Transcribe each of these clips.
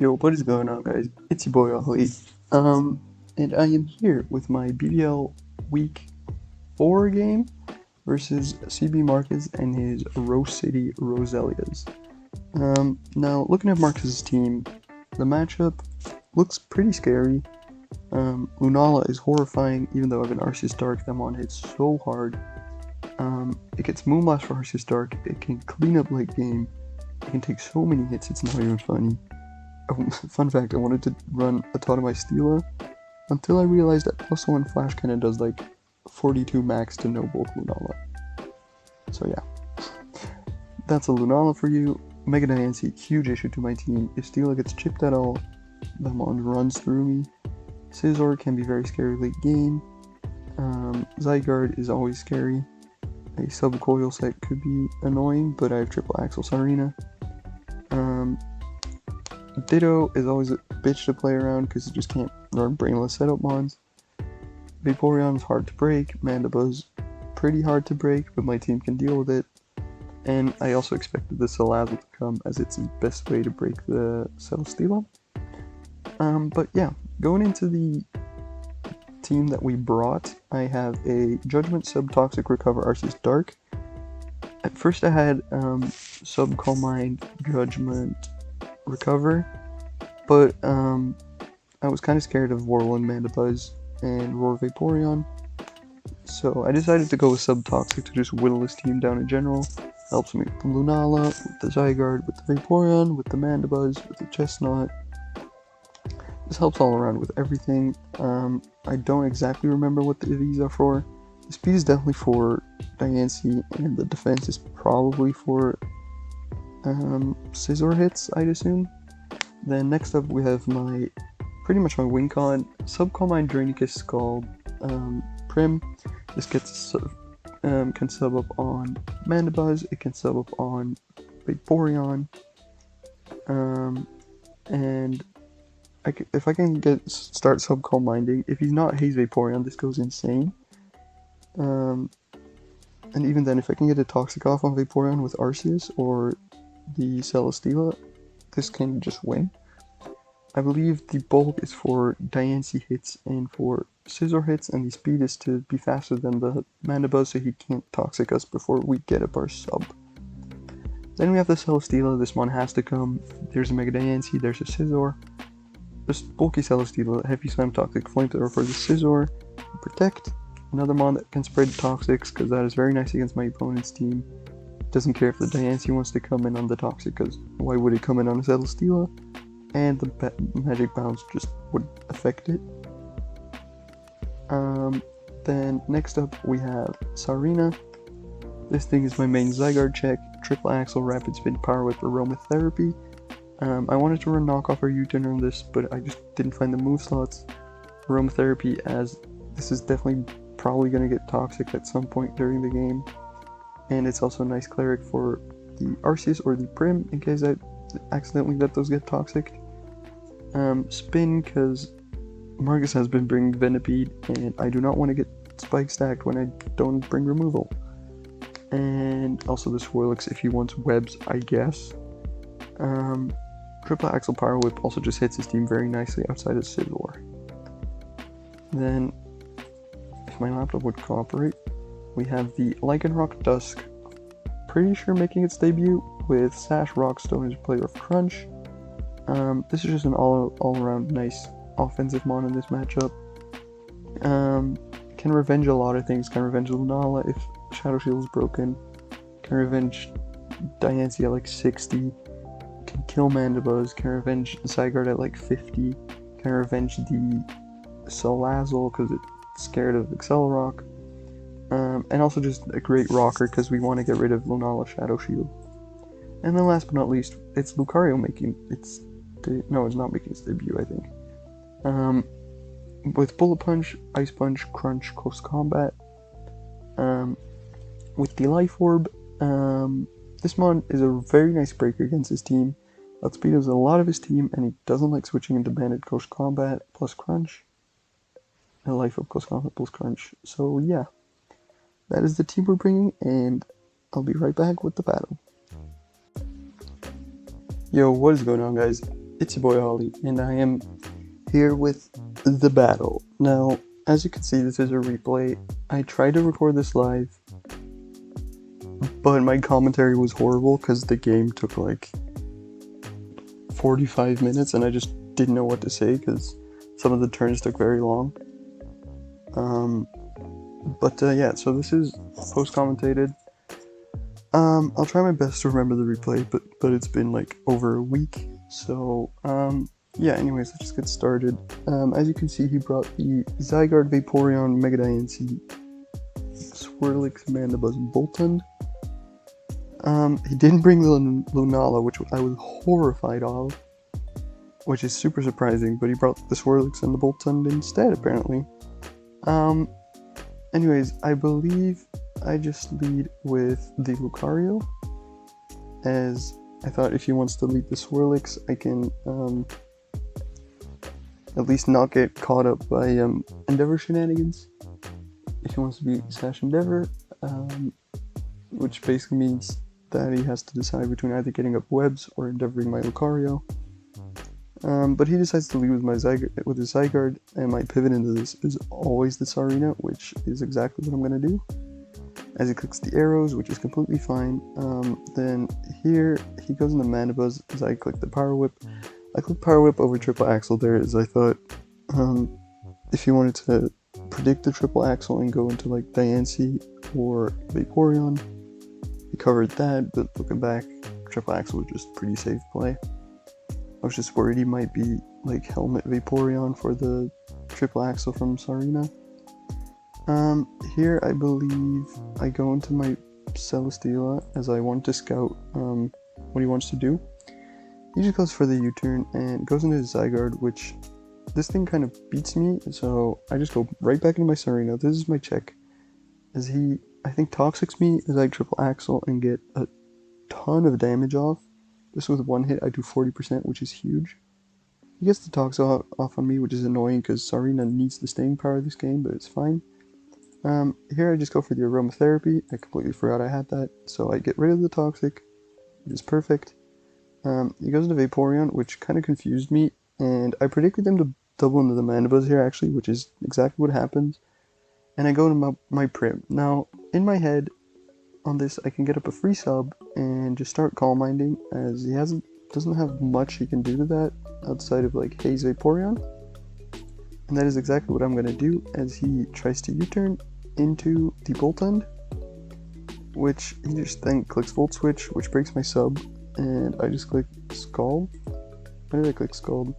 Yo, what is going on, guys? It's your boy Ollie. And I am here with my BBL Week 4 game versus cbmarcus and his Rose City Roselias. Now, looking at Marcus's team, the matchup looks pretty scary. Lunala is horrifying, even though I have an Arceus Dark. That mon hits so hard. It gets Moonblast for Arceus Dark. It can clean up late game. It can take so many hits, it's not even funny. Fun fact, I wanted to run a ton of my Stila until I realized that +1 Flash Cannon does like 42 max to no bulk Lunala. So yeah, that's a Lunala for you. Mega Diancie, huge issue to my team. If Stila gets chipped at all, the mon runs through me. Scizor can be very scary late game. Zygarde is always scary. A sub-coil set could be annoying, but I have triple Axel Sarina. Ditto is always a bitch to play around because it just can't run brainless setup mons. Vaporeon is hard to break. Mandibuzz pretty hard to break, but my team can deal with it. And I also expected the Salazzle to come as it's the best way to break the Celesteela. But yeah, going into the team that we brought, I have a Judgment Subtoxic Recover Arceus Dark. At first I had Calm Mind, Judgment, Recover, but I was kind of scared of Whirlwind, Mandibuzz, and Roar Vaporeon, so I decided to go with Subtoxic to just whittle this team down in general. Helps me with the Lunala, with the Zygarde, with the Vaporeon, with the Mandibuzz, with the Chestnut. This helps all around with everything. I don't exactly remember what these are for. The speed is definitely for Diancie, and the defense is probably for Scizor hits, I'd assume. Then next up we have pretty much my win con. Calm Mind, Drainicus, Scald, Prim. This gets can sub up on Mandibuzz, it can sub up on Vaporeon, and if I can start Calm Minding, if he's not Haze Vaporeon, this goes insane. And even then, if I can get a Toxic off on Vaporeon with Arceus or the Celesteela, this can just win. I believe the bulk is for Diancie hits and for Scizor hits, and the speed is to be faster than the Mandibuzz so he can't Toxic us before we get up our sub. Then we have the Celesteela. This mon has to come. There's a Mega Diancie, there's a Scizor. This bulky Celesteela, Heavy Slam, Toxic Flamethrower for the Scizor. Protect, another mon that can spread Toxics, because that is very nice against my opponent's team. Doesn't care if the Diancie wants to come in on the Toxic, because why would it come in on a Celesteela? And the Magic Bounce just would affect it. Then next up we have Sarina. This thing is my main Zygarde check. Triple Axle, Rapid Spin, Power Whip, Aromatherapy. I wanted to run Knockoff or U-Turn on this, but I just didn't find the move slots. Aromatherapy, as this is definitely probably going to get Toxic at some point during the game. And it's also a nice Cleric for the Arceus or the Prim in case I accidentally let those get Toxic. Spin, because Marcus has been bringing Venipede, and I do not want to get Spike stacked when I don't bring removal. And also the Swirlix if he wants webs, I guess. Triple Axle Power Whip also just hits his team very nicely outside of Scizor. Then, if my laptop would cooperate, we have the Lycanroc Dusk, pretty sure making its debut with Sash, Rockstone as player of Crunch. This is just an all-around nice offensive mon in this matchup. Can revenge a lot of things. Can revenge Lunala if Shadow Shield is broken. Can revenge Diancie at like 60. Can kill Mandibuzz. Can revenge Zygarde at like 50. Can revenge the Salazzle because it's scared of Accelerock. And also just a great rocker because we want to get rid of Lunala Shadow Shield. And then last but not least, it's Lucario making its no, it's not making its debut, I think. With Bullet Punch, Ice Punch, Crunch, Close Combat. With the Life Orb, this mon is a very nice breaker against his team. Outspeeds a lot of his team, and he doesn't like switching into Banded Close Combat plus Crunch. And Life Orb Close Combat plus Crunch. So yeah, that is the team we're bringing, and I'll be right back with the battle. Yo, what is going on, guys? It's your boy Holly, and I am here with the battle. Now, as you can see, this is a replay. I tried to record this live, but my commentary was horrible because the game took like 45 minutes and I just didn't know what to say because some of the turns took very long. Yeah, so this is post-commentated. I'll try my best to remember the replay, but it's been like over a week. So, yeah, anyways, let's just get started. As you can see, he brought the Zygarde, Vaporeon, Mega Diancie, Swirlix, Mandibuzz, and Boltund. He didn't bring the Lunala, which I was horrified of, which is super surprising, but he brought the Swirlix and the Boltund instead, apparently. Anyways, I believe I just lead with the Lucario, as I thought if he wants to lead the Swirlix, I can at least not get caught up by Endeavor shenanigans. If he wants to be Sash Endeavor, which basically means that he has to decide between either getting up webs or endeavoring my Lucario. But he decides to lead with his Zygarde, and my pivot into this is always the Sarina, which is exactly what I'm going to do. As he clicks the arrows, which is completely fine. Then here, he goes into Mandibuzz as I click the Power Whip. I clicked Power Whip over Triple Axle there, as I thought if he wanted to predict the Triple Axle and go into like Diancie or Vaporeon, he covered that, but looking back, Triple Axle was just pretty safe play. I was just worried he might be like Helmet Vaporeon for the Triple Axle from Sarina. Here I believe I go into my Celesteela as I want to scout what he wants to do. He just goes for the U-turn and goes into his Zygarde, which this thing kind of beats me, so I just go right back into my Sarina. This is my check, as he, I think, Toxics me as I Triple Axle and get a ton of damage off. This with one hit I do 40%, which is huge. He gets the Tox off on me, which is annoying because Sarina needs the staying power of this game, but it's fine. Here I just go for the Aromatherapy. I completely forgot I had that, so I get rid of the Toxic, which is perfect. He goes into Vaporeon, which kind of confused me, and I predicted him to double into the Mandibuzz here actually, which is exactly what happens. And I go to my Prim. Now, in my head, on this, I can get up a free sub and just start Calm Minding, as he doesn't have much he can do to that outside of like Haze Vaporeon. And that is exactly what I'm going to do, as he tries to U-turn into the Boltund, which he just then clicks Volt Switch, which breaks my sub, and I just click Scald. Why did I click Scald?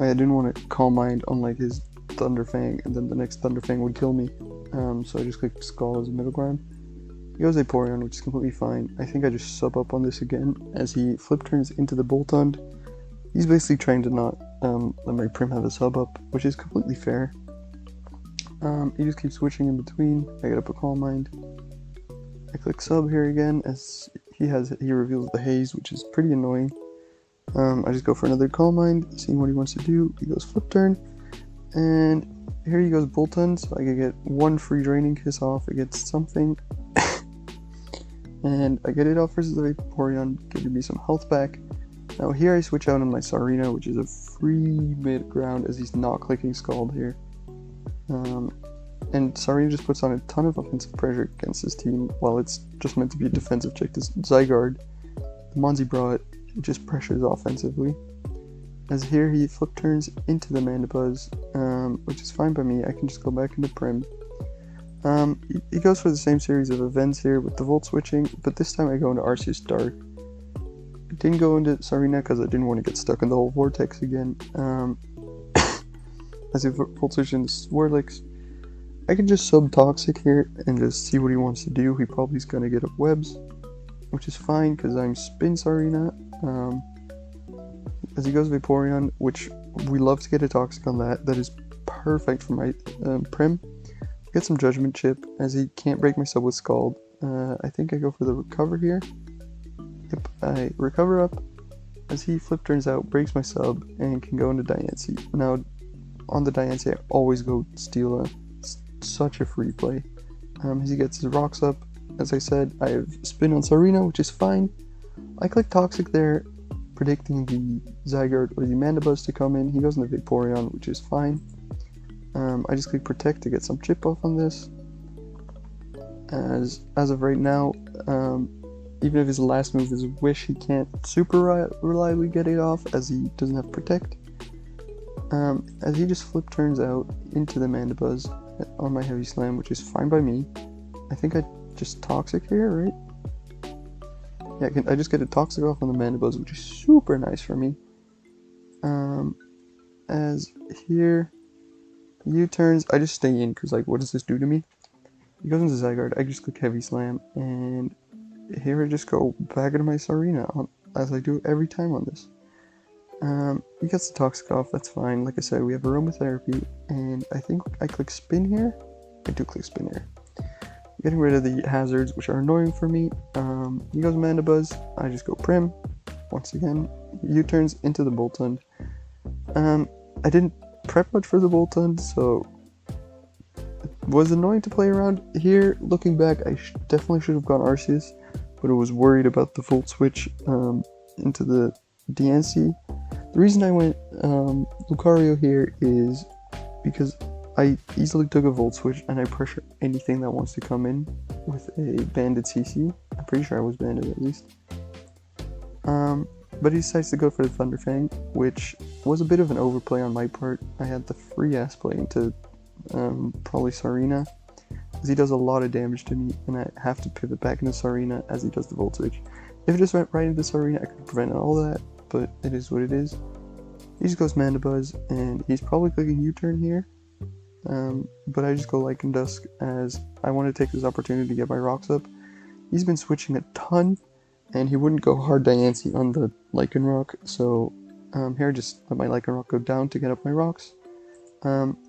I didn't want to Calm Mind on like his Thunder Fang, and then the next Thunder Fang would kill me. So I just clicked Scald as a middle ground. He goes Vaporeon, which is completely fine. I think I just sub up on this again, as he flip turns into the Boltund. He's basically trying to not let my Prim have a sub up, which is completely fair. He just keeps switching in between. I get up a Calm Mind. I click sub here again, as he reveals the Haze, which is pretty annoying. I just go for another Calm Mind, seeing what he wants to do. He goes flip turn, and here he goes Boltund, so I can get one free Draining Kiss off against something. And I get it off versus the Vaporeon, giving me some health back. Now here I switch out on my Sarina, which is a free mid-ground, as he's not clicking Scald here. And Sarina just puts on a ton of offensive pressure against his team, while it's just meant to be a defensive check. This Zygarde, the Mons he brought, it just pressures offensively. As here he flip turns into the Mandibuzz, which is fine by me. I can just go back into Prim. He goes for the same series of events here with the Volt switching, but this time I go into Arceus Dark. I didn't go into Sarina because I didn't want to get stuck in the whole Vortex again. As he Volt switches into Swirlix, I can just sub Toxic here and just see what he wants to do. He probably is going to get up webs, which is fine because I'm Spin Sarina. As he goes Vaporeon, which we love to get a Toxic on that. That is perfect for my Prim. Get some Judgment Chip, as he can't break my sub with Scald. I think I go for the Recover here. Yep, I recover up, as he flip turns out, breaks my sub, and can go into Diancie. Now, on the Diancie, I always go Steela. It's such a free play. As he gets his rocks up, as I said, I have Spin on Sarina, which is fine. I click Toxic there, predicting the Zygarde or the Mandibuzz to come in. He goes into Vaporeon, which is fine. I just click Protect to get some chip off on this. As of right now, even if his last move is Wish, he can't super reliably get it off as he doesn't have Protect. As he just flip turns out into the Mandibuzz on my Heavy Slam, which is fine by me. I think I just Toxic here, right? Yeah, I just get a Toxic off on the Mandibuzz, which is super nice for me. As here, U-turns, I just stay in, because, like, what does this do to me? He goes into Zygarde, I just click Heavy Slam, and here I just go back into my Sarina, as I do every time on this. He gets the Toxic off, that's fine. Like I said, we have Aromatherapy, and I think I click Spin here. I do click Spin here. Getting rid of the hazards, which are annoying for me. He goes Mandibuzz, I just go Prim. Once again, U-turns into the Boltund. I didn't prep much for the Boltund, so it was annoying to play around. Here, looking back, I definitely should have gone Arceus, but I was worried about the Volt Switch into the DNC. The reason I went Lucario here is because I easily took a Volt Switch and I pressure anything that wants to come in with a banded CC. I'm pretty sure I was banded at least. But he decides to go for the Thunder Fang, which was a bit of an overplay on my part. I had the free ass play into probably Sarina, as he does a lot of damage to me, and I have to pivot back into Sarina as he does the Volt Switch. If it just went right into Sarina, I could have prevented all that, but it is what it is. He just goes Mandibuzz, and he's probably clicking U-turn here. But I just go Lycan Dusk as I want to take this opportunity to get my rocks up. He's been switching a ton, and he wouldn't go hard Diancie on the Lycanroc, so here I just let my Lycanroc go down to get up my rocks.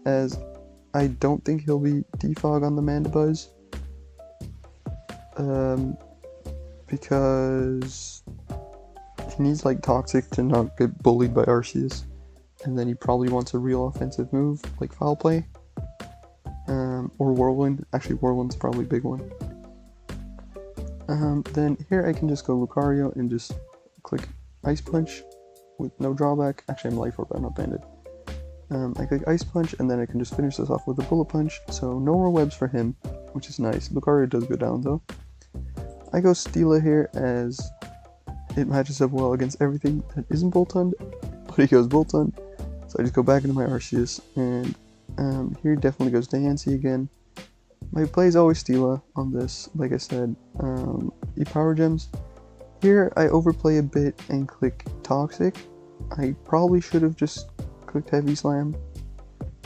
As I don't think he'll be Defog on the Mandibuzz, because he needs like Toxic to not get bullied by Arceus, and then he probably wants a real offensive move like Foul Play, or Whirlwind. Actually, Whirlwind's probably a big one. Then here I can just go Lucario and just click Ice Punch with no drawback. Actually, I'm Life Orb, I'm not banded. I click Ice Punch, and then I can just finish this off with a Bullet Punch, so no more webs for him, which is nice. Lucario does go down though. I go Steela here as it matches up well against everything that isn't Boltund, but he goes Boltund, so I just go back into my Arceus, and here definitely goes Diancie again. My play is always Steela on this, like I said. Power Gems. Here I overplay a bit and click Toxic. I probably should have just clicked Heavy Slam,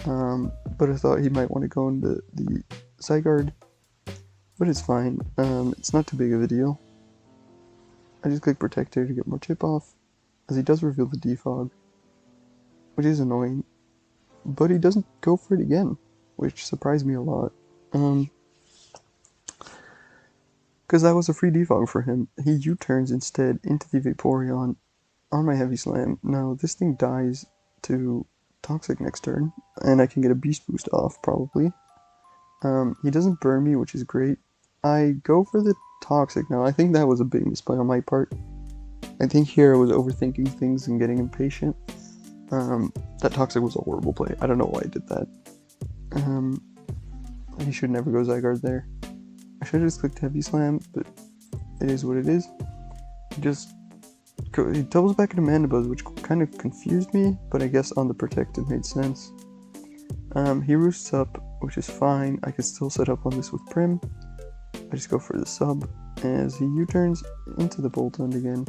but I thought he might want to go into the Zygarde, but it's fine. It's not too big of a deal. I just click Protector to get more chip off, as he does reveal the Defog, which is annoying, but he doesn't go for it again, which surprised me a lot. Because that was a free defog for him. He U-turns instead into the Vaporeon on my Heavy Slam. Now this thing dies to Toxic next turn, and I can get a Beast Boost off probably. He doesn't burn me, which is great. I go for the Toxic now. I think that was a big misplay on my part. I think here I was overthinking things and getting impatient. That Toxic was a horrible play. I don't know why I did that. He should never go Zygarde there. I should have just clicked Heavy Slam, but it is what it is. He doubles back into Mandibuzz, which kind of confused me, but I guess on the Protect it made sense. He roosts up, which is fine. I can still set up on this with Prim. I just go for the sub, as he U-turns into the Boltund again.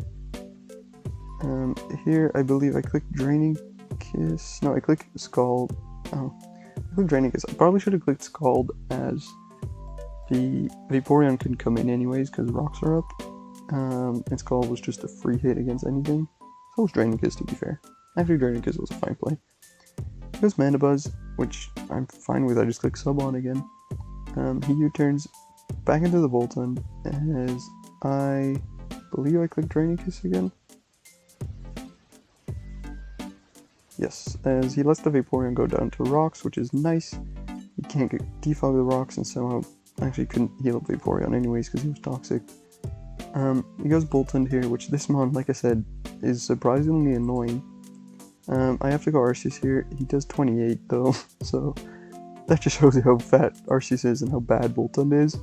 Here, I believe I clicked Draining Kiss. No, I clicked Scald. Oh, I clicked Draining Kiss. I probably should have clicked Scald, as the Vaporeon couldn't come in anyways because rocks are up. And Scald was just a free hit against anything. So was Draining Kiss, to be fair. Actually, Draining Kiss was a fine play. Here's Mandibuzz, which I'm fine with. I just click Sub on again. He U-turns back into the Boltund, as I believe I clicked Draining Kiss again. Yes, as he lets the Vaporeon go down to rocks, which is nice. He can't defog the rocks, and somehow actually couldn't heal up Vaporeon anyways because he was Toxic. He goes Boltund here, which this mon, like I said, is surprisingly annoying. I have to go Arceus here. He does 28 though, so that just shows you how fat Arceus is and how bad Boltund is.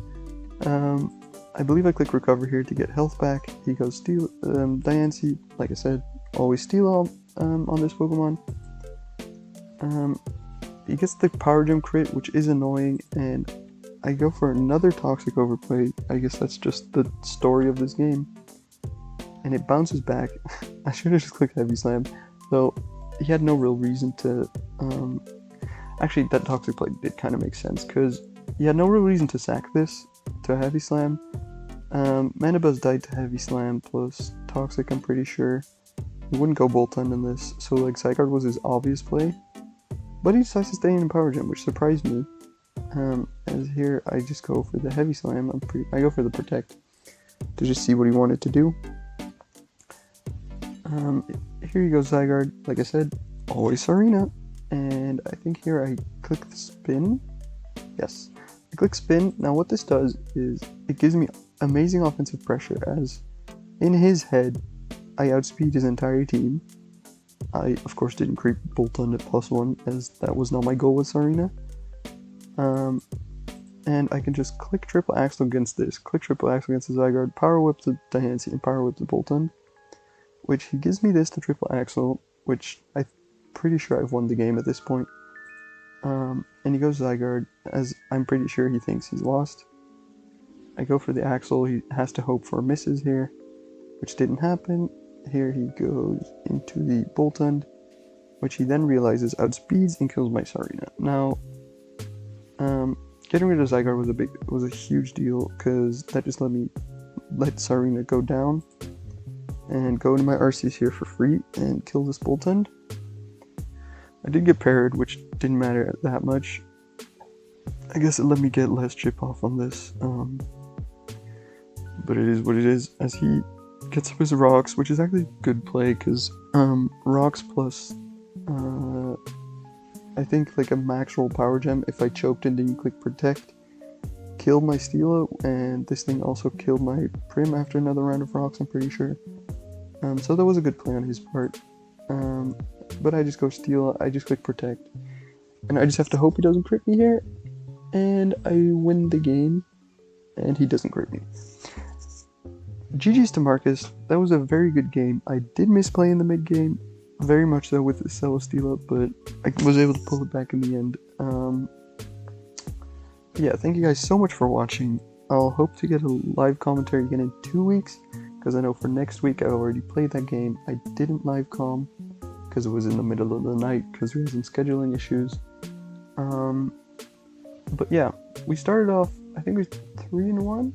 I believe I click recover here to get health back. He goes steal, Diancie, like I said, always steal on this Pokemon. He gets the Power Gem crit, which is annoying, and I go for another Toxic Overplay. I guess that's just the story of this game. And it bounces back. I should have just clicked Heavy Slam, though he had no real reason to, actually that Toxic Play did kind of make sense, because he had no real reason to sack this to Heavy Slam. Mana Buzz died to Heavy Slam plus Toxic, I'm pretty sure. He wouldn't go Boltund in this, so like Zygarde was his obvious play. But he decides to stay in Power Gem, which surprised me. As here, I just go for the Heavy Slam. I go for the Protect to just see what he wanted to do. Here you go, Zygarde. Like I said, always Serena. And I think here I click the Spin. Yes, I click Spin. Now what this does is it gives me amazing offensive pressure, as in his head, I outspeed his entire team. I, of course, didn't creep Boltund at +1, as that was not my goal with Serena. And I can just click Triple Axle against this, click Triple Axle against the Zygarde, Power Whip the Diancie, and Power Whip the Boltund, which he gives me this to Triple Axle, which I'm pretty sure I've won the game at this point. And he goes Zygarde, as I'm pretty sure he thinks he's lost. I go for the Axle. He has to hope for misses here, which didn't happen. Here he goes into the Boltund, which he then realizes outspeeds and kills my Serena. Now, getting rid of Zygarde was a huge deal, because that just let Serena go down and go into my Arceus here for free and kill this Boltund. I did get parried, which didn't matter that much. I guess it let me get less chip off on this, but it is what it is, as he gets up his Rocks, which is actually a good play, because Rocks plus I think like a max roll Power Gem, if I choked and didn't click Protect, killed my Steela, and this thing also killed my Prim after another round of Rocks, I'm pretty sure. So that was a good play on his part. But I just go Steela, I just click Protect, and I just have to hope he doesn't crit me here, and I win the game, and he doesn't crit me. GG's to Marcus. That was a very good game. I did misplay in the mid game, very much so with the Celesteela, but I was able to pull it back in the end. Yeah, thank you guys so much for watching. I'll hope to get a live commentary again in 2 weeks, because I know for next week I already played that game. I didn't live comm because it was in the middle of the night, because we had some scheduling issues. But yeah, we started off, I think we're 3-1.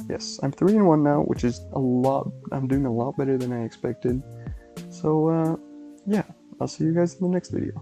Yes, I'm 3-1 now, which is a lot. I'm doing a lot better than I expected. So, yeah, I'll see you guys in the next video.